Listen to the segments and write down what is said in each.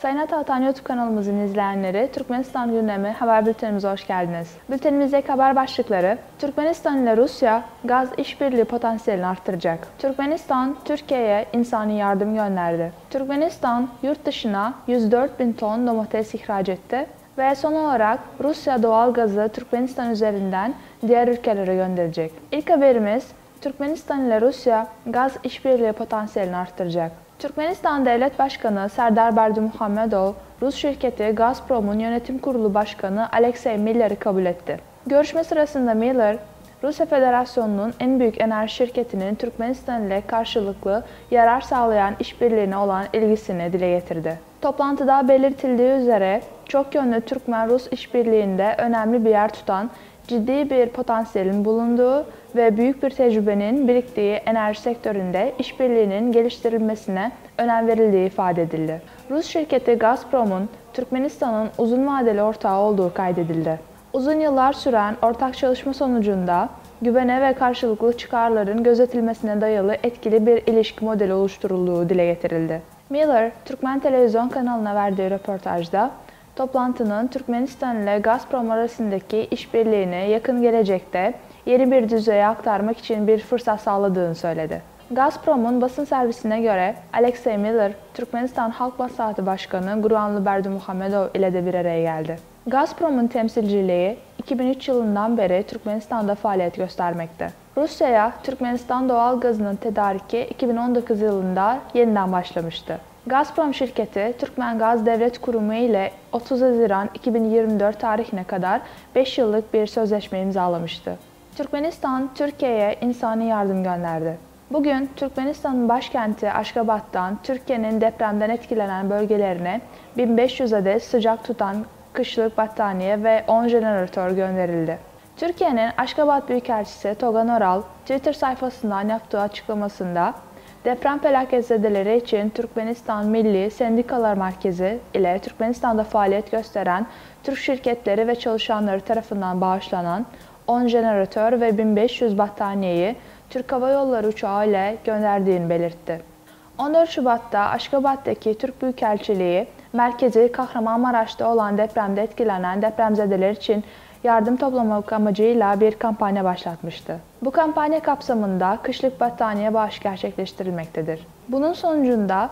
Sayın Atağatan YouTube kanalımızın izleyenleri, Türkmenistan gündemi haber bültenimize hoş geldiniz. Bültenimizdeki haber başlıkları: Türkmenistan ile Rusya gaz işbirliği potansiyelini arttıracak. Türkmenistan, Türkiye'ye insani yardım gönderdi. Türkmenistan, yurt dışına 104 bin ton domates ihraç etti. Ve son olarak Rusya doğal gazı Türkmenistan üzerinden diğer ülkelere gönderecek. İlk haberimiz, Türkmenistan ile Rusya gaz işbirliği potansiyelini arttıracak. Türkmenistan Devlet Başkanı Serdar Berdimuhamedov, Rus şirketi Gazprom'un yönetim kurulu başkanı Alexey Miller'i kabul etti. Görüşme sırasında Miller, Rusya Federasyonu'nun en büyük enerji şirketinin Türkmenistan ile karşılıklı yarar sağlayan işbirliğine olan ilgisini dile getirdi. Toplantıda belirtildiği üzere çok yönlü Türkmen-Rus işbirliğinde önemli bir yer tutan, ciddi bir potansiyelin bulunduğu ve büyük bir tecrübenin biriktiği enerji sektöründe işbirliğinin geliştirilmesine önem verildiği ifade edildi. Rus şirketi Gazprom'un Türkmenistan'ın uzun vadeli ortağı olduğu kaydedildi. Uzun yıllar süren ortak çalışma sonucunda güvene ve karşılıklı çıkarların gözetilmesine dayalı etkili bir ilişki modeli oluşturulduğu dile getirildi. Miller, Türkmen televizyon kanalına verdiği röportajda, toplantının Türkmenistan ile Gazprom arasındaki işbirliğini yakın gelecekte yeni bir düzeye aktarmak için bir fırsat sağladığını söyledi. Gazprom'un basın servisine göre Alexey Miller, Türkmenistan Halk Maslahatı Başkanı Guruanlı Berdimuhamedov ile de bir araya geldi. Gazprom'un temsilciliği 2003 yılından beri Türkmenistan'da faaliyet göstermekte. Rusya'ya Türkmenistan doğal gazının tedariki 2019 yılında yeniden başlamıştı. Gazprom şirketi, Türkmen Gaz Devlet Kurumu ile 30 Haziran 2024 tarihine kadar 5 yıllık bir sözleşme imzalamıştı. Türkmenistan, Türkiye'ye insani yardım gönderdi. Bugün Türkmenistan'ın başkenti Aşgabat'tan Türkiye'nin depremden etkilenen bölgelerine 1500 adet sıcak tutan kışlık battaniye ve 10 jeneratör gönderildi. Türkiye'nin Aşgabat Büyükelçisi Togan Oral, Twitter sayfasından yaptığı açıklamasında, deprem felaketzedeleri için Türkmenistan Milli Sendikalar Merkezi ile Türkmenistan'da faaliyet gösteren Türk şirketleri ve çalışanları tarafından bağışlanan 10 jeneratör ve 1500 battaniyeyi Türk Hava Yolları uçağı ile gönderdiğini belirtti. 14 Şubat'ta Aşgabat'taki Türk Büyükelçiliği, merkezi Kahramanmaraş'ta olan depremde etkilenen depremzedeler için yardım toplamak amacıyla bir kampanya başlatmıştı. Bu kampanya kapsamında kışlık battaniye bağışı gerçekleştirilmektedir. Bunun sonucunda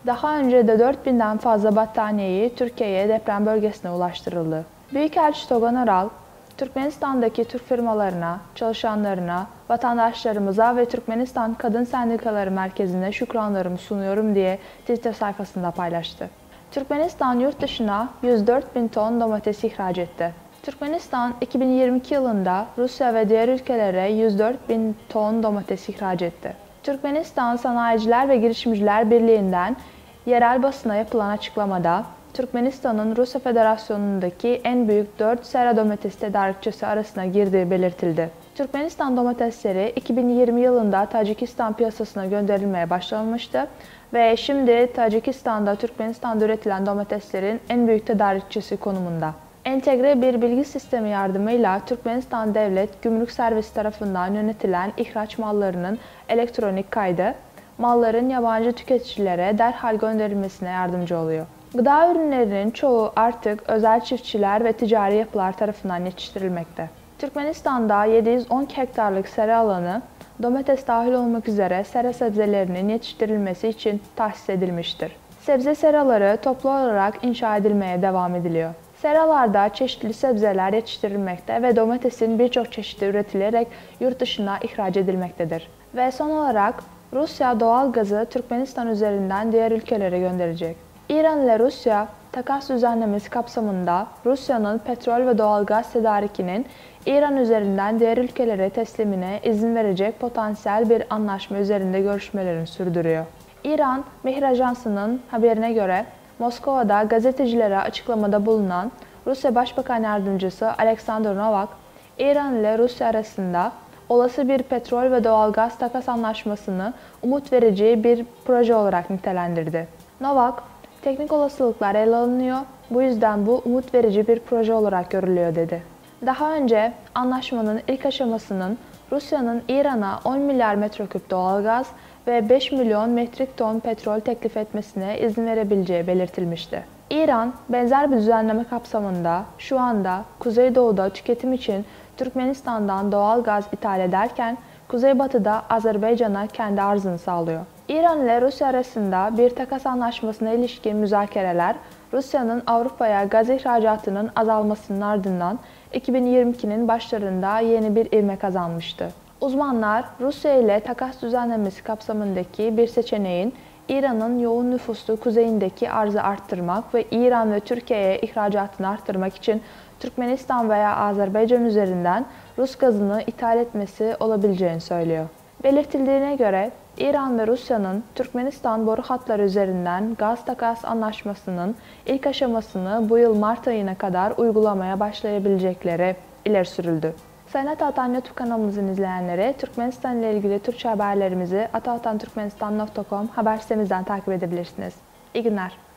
daha önce de 4000'den fazla battaniyeyi Türkiye'ye deprem bölgesine ulaştırıldı. Büyükelçi Togan Oral, Türkmenistan'daki Türk firmalarına, çalışanlarına, vatandaşlarımıza ve Türkmenistan Kadın Sendikaları Merkezi'ne şükranlarımı sunuyorum diye Twitter sayfasında paylaştı. Türkmenistan yurt dışına 104 bin ton domates ihraç etti. Türkmenistan 2022 yılında Rusya ve diğer ülkelere 104 bin ton domates ihraç etti. Türkmenistan Sanayiciler ve Girişimciler Birliği'nden yerel basına yapılan açıklamada, Türkmenistan'ın Rusya Federasyonu'ndaki en büyük 4 sera domates tedarikçisi arasına girdiği belirtildi. Türkmenistan domatesleri 2020 yılında Tacikistan piyasasına gönderilmeye başlanmıştı ve şimdi Tacikistan'da Türkmenistan'da üretilen domateslerin en büyük tedarikçisi konumunda. Entegre bir bilgi sistemi yardımıyla Türkmenistan Devlet Gümrük Servisi tarafından yönetilen ihraç mallarının elektronik kaydı, malların yabancı tüketicilere derhal gönderilmesine yardımcı oluyor. Gıda ürünlerinin çoğu artık özel çiftçiler ve ticari yapılar tarafından yetiştirilmekte. Türkmenistan'da 710 hektarlık sera alanı, domates dahil olmak üzere sera sebzelerinin yetiştirilmesi için tahsis edilmiştir. Sebze seraları toplu olarak inşa edilmeye devam ediliyor. Seralarda çeşitli sebzeler yetiştirilmekte ve domatesin birçok çeşidi üretilerek yurt dışına ihraç edilmektedir. Ve son olarak Rusya doğal gazı Türkmenistan üzerinden diğer ülkelere gönderecek. İran ile Rusya, takas düzenlemesi kapsamında Rusya'nın petrol ve doğal gaz tedarikinin İran üzerinden diğer ülkelere teslimine izin verecek potansiyel bir anlaşma üzerinde görüşmelerini sürdürüyor. İran, Mehr Ajansı'nın haberine göre Moskova'da gazetecilere açıklamada bulunan Rusya Başbakan Yardımcısı Alexander Novak, İran ile Rusya arasında olası bir petrol ve doğal gaz takas anlaşmasını umut verici bir proje olarak nitelendirdi. Novak, teknik olasılıklar ele alınıyor, bu yüzden bu umut verici bir proje olarak görülüyor dedi. Daha önce anlaşmanın ilk aşamasının Rusya'nın İran'a 10 milyar metreküp doğalgaz ve 5 milyon metrik ton petrol teklif etmesine izin verebileceği belirtilmişti. İran, benzer bir düzenleme kapsamında şu anda Kuzeydoğu'da tüketim için Türkmenistan'dan doğal gaz ithal ederken, Kuzeybatı'da Azerbaycan'a kendi arzını sağlıyor. İran ile Rusya arasında bir takas anlaşmasına ilişkin müzakereler, Rusya'nın Avrupa'ya gaz ihracatının azalmasının ardından 2022'nin başlarında yeni bir ivme kazanmıştı. Uzmanlar, Rusya ile takas düzenlemesi kapsamındaki bir seçeneğin İran'ın yoğun nüfuslu kuzeyindeki arzı arttırmak ve İran ve Türkiye'ye ihracatını arttırmak için Türkmenistan veya Azerbaycan üzerinden Rus gazını ithal etmesi olabileceğini söylüyor. Belirtildiğine göre İran ve Rusya'nın Türkmenistan boru hatları üzerinden gaz takas anlaşmasının ilk aşamasını bu yıl Mart ayına kadar uygulamaya başlayabilecekleri ileri sürüldü. Sayın Ataatan YouTube kanalımızın izleyenleri, Türkmenistan ile ilgili Türkçe haberlerimizi ataatanturkmenistan.com haber sitemizden takip edebilirsiniz. İyi günler.